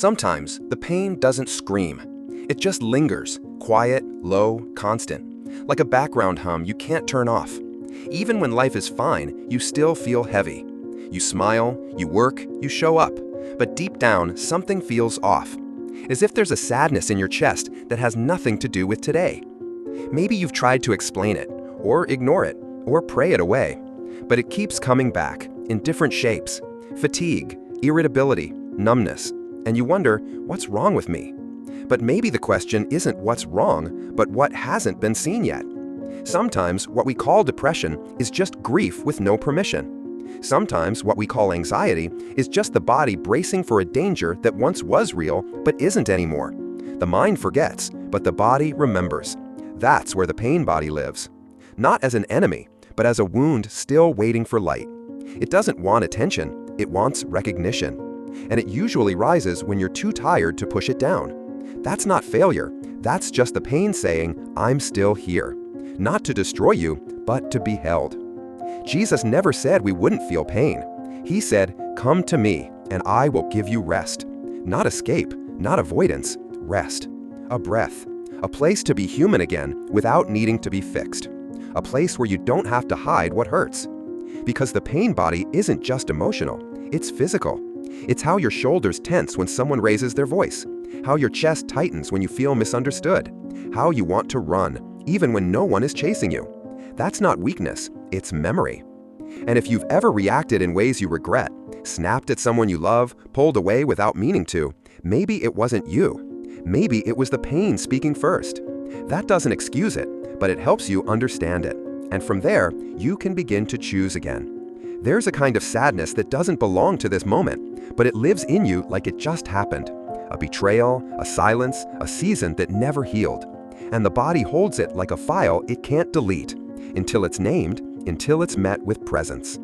Sometimes the pain doesn't scream. It just lingers, quiet, low, constant, like a background hum you can't turn off. Even when life is fine, you still feel heavy. You smile, you work, you show up, but deep down, something feels off. As if there's a sadness in your chest that has nothing to do with today. Maybe you've tried to explain it, or ignore it, or pray it away, but it keeps coming back in different shapes: fatigue, irritability, numbness, and you wonder, what's wrong with me? But maybe the question isn't what's wrong, but what hasn't been seen yet. Sometimes what we call depression is just grief with no permission. Sometimes what we call anxiety is just the body bracing for a danger that once was real but isn't anymore. The mind forgets, but the body remembers. That's where the pain body lives. Not as an enemy, but as a wound still waiting for light. It doesn't want attention, it wants recognition. And it usually rises when you're too tired to push it down. That's not failure, that's just the pain saying, I'm still here. Not to destroy you, but to be held. Jesus never said we wouldn't feel pain. He said, come to me, and I will give you rest. Not escape, not avoidance, rest. A breath. A place to be human again without needing to be fixed. A place where you don't have to hide what hurts. Because the pain body isn't just emotional, it's physical. It's how your shoulders tense when someone raises their voice, how your chest tightens when you feel misunderstood, how you want to run, even when no one is chasing you. That's not weakness, it's memory. And if you've ever reacted in ways you regret, snapped at someone you love, pulled away without meaning to, maybe it wasn't you. Maybe it was the pain speaking first. That doesn't excuse it, but it helps you understand it. And from there, you can begin to choose again. There's a kind of sadness that doesn't belong to this moment, but it lives in you like it just happened. A betrayal, a silence, a season that never healed. And the body holds it like a file it can't delete, until it's named, until it's met with presence.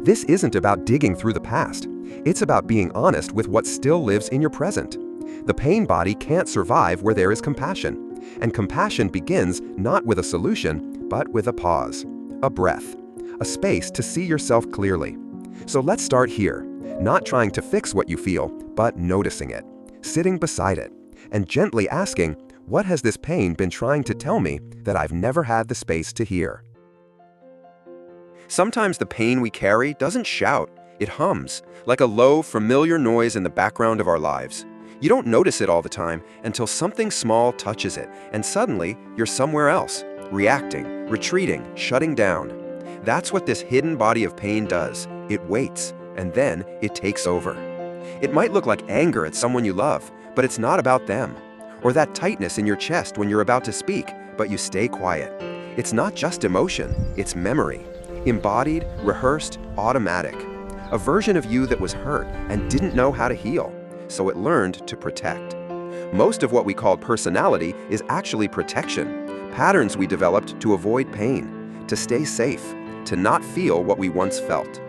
This isn't about digging through the past. It's about being honest with what still lives in your present. The pain body can't survive where there is compassion. And compassion begins not with a solution, but with a pause, a breath, a space to see yourself clearly. So let's start here, not trying to fix what you feel, but noticing it, sitting beside it, and gently asking, what has this pain been trying to tell me that I've never had the space to hear? Sometimes the pain we carry doesn't shout, it hums, like a low, familiar noise in the background of our lives. You don't notice it all the time until something small touches it, and suddenly you're somewhere else, reacting, retreating, shutting down. That's what this hidden body of pain does. It waits, and then it takes over. It might look like anger at someone you love, but it's not about them. Or that tightness in your chest when you're about to speak, but you stay quiet. It's not just emotion, it's memory. Embodied, rehearsed, automatic. A version of you that was hurt and didn't know how to heal, so it learned to protect. Most of what we call personality is actually protection, patterns we developed to avoid pain, to stay safe, to not feel what we once felt.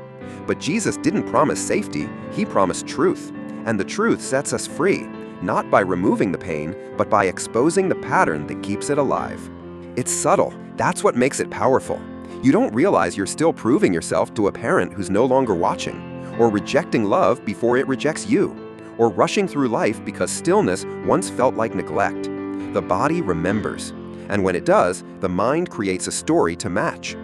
But Jesus didn't promise safety, he promised truth. And the truth sets us free, not by removing the pain, but by exposing the pattern that keeps it alive. It's subtle, that's what makes it powerful. You don't realize you're still proving yourself to a parent who's no longer watching, or rejecting love before it rejects you, or rushing through life because stillness once felt like neglect. The body remembers, and when it does, the mind creates a story to match.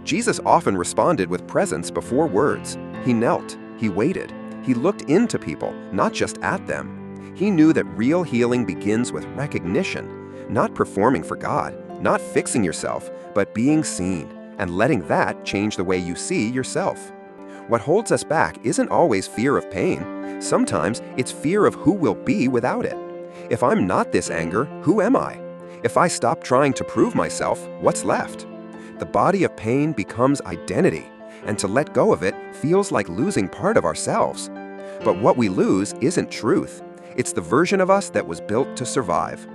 Jesus often responded with presence before words. He knelt, he waited, he looked into people, not just at them. He knew that real healing begins with recognition, not performing for God, not fixing yourself, but being seen, and letting that change the way you see yourself. What holds us back isn't always fear of pain. Sometimes it's fear of who we'll be without it. If I'm not this anger, who am I? If I stop trying to prove myself, what's left? The body of pain becomes identity, and to let go of it feels like losing part of ourselves. But what we lose isn't truth. It's the version of us that was built to survive.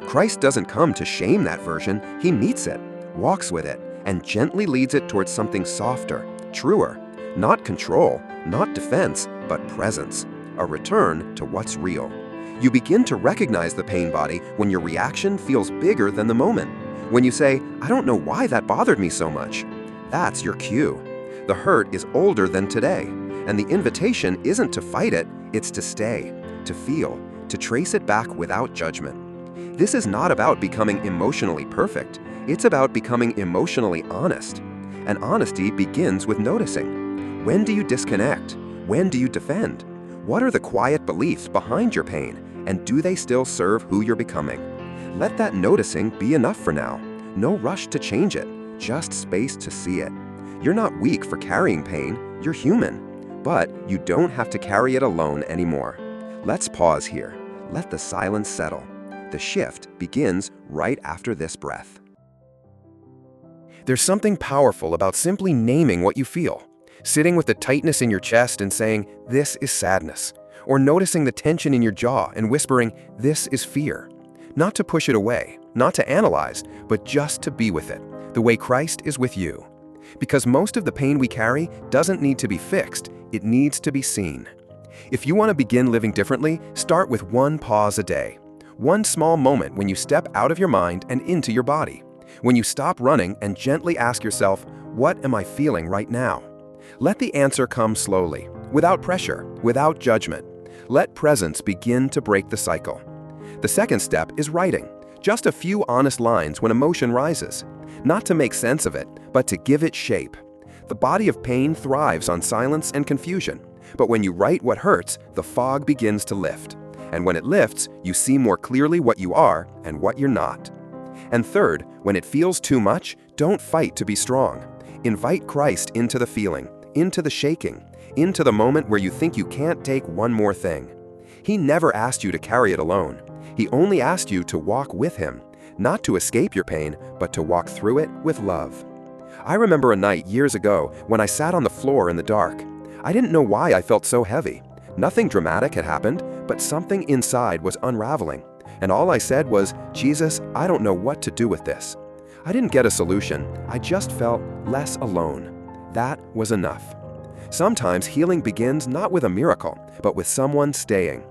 Christ doesn't come to shame that version, he meets it, walks with it, and gently leads it towards something softer, truer. Not control, not defense, but presence. A return to what's real. You begin to recognize the pain body when your reaction feels bigger than the moment. When you say, I don't know why that bothered me so much. That's your cue. The hurt is older than today, and the invitation isn't to fight it, it's to stay, to feel, to trace it back without judgment. This is not about becoming emotionally perfect. It's about becoming emotionally honest. And honesty begins with noticing. When do you disconnect? When do you defend? What are the quiet beliefs behind your pain, and do they still serve who you're becoming? Let that noticing be enough for now. No rush to change it, just space to see it. You're not weak for carrying pain, you're human. But you don't have to carry it alone anymore. Let's pause here. Let the silence settle. The shift begins right after this breath. There's something powerful about simply naming what you feel. Sitting with the tightness in your chest and saying, "This is sadness." Or noticing the tension in your jaw and whispering, "This is fear." Not to push it away, not to analyze, but just to be with it, the way Christ is with you. Because most of the pain we carry doesn't need to be fixed, it needs to be seen. If you want to begin living differently, start with one pause a day. One small moment when you step out of your mind and into your body. When you stop running and gently ask yourself, "What am I feeling right now?" Let the answer come slowly, without pressure, without judgment. Let presence begin to break the cycle. The second step is writing. Just a few honest lines when emotion rises. Not to make sense of it, but to give it shape. The body of pain thrives on silence and confusion. But when you write what hurts, the fog begins to lift. And when it lifts, you see more clearly what you are and what you're not. And third, when it feels too much, don't fight to be strong. Invite Christ into the feeling, into the shaking, into the moment where you think you can't take one more thing. He never asked you to carry it alone. He only asked you to walk with him, not to escape your pain, but to walk through it with love. I remember a night years ago when I sat on the floor in the dark. I didn't know why I felt so heavy. Nothing dramatic had happened, but something inside was unraveling. And all I said was, "Jesus, I don't know what to do with this." I didn't get a solution. I just felt less alone. That was enough. Sometimes healing begins not with a miracle, but with someone staying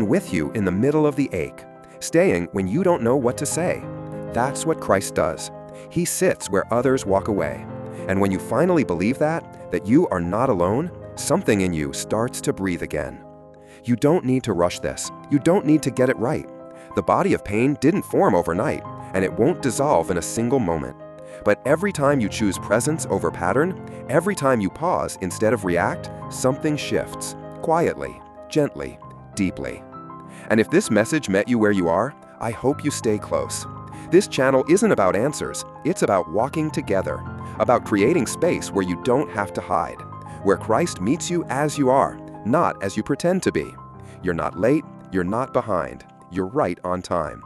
with you in the middle of the ache, staying when you don't know what to say. That's what Christ does. He sits where others walk away. And when you finally believe that you are not alone, something in you starts to breathe again. You don't need to rush this. You don't need to get it right. The body of pain didn't form overnight, and it won't dissolve in a single moment. But every time you choose presence over pattern, every time you pause instead of react, something shifts, quietly, gently, deeply. And if this message met you where you are, I hope you stay close. This channel isn't about answers, it's about walking together, about creating space where you don't have to hide, where Christ meets you as you are, not as you pretend to be. You're not late, you're not behind, you're right on time.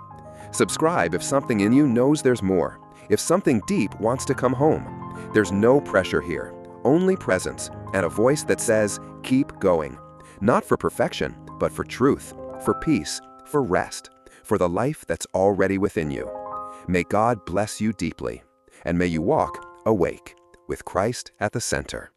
Subscribe if something in you knows there's more, if something deep wants to come home. There's no pressure here, only presence, and a voice that says, keep going. Not for perfection, but for truth, for peace, for rest, for the life that's already within you. May God bless you deeply, and may you walk awake with Christ at the center.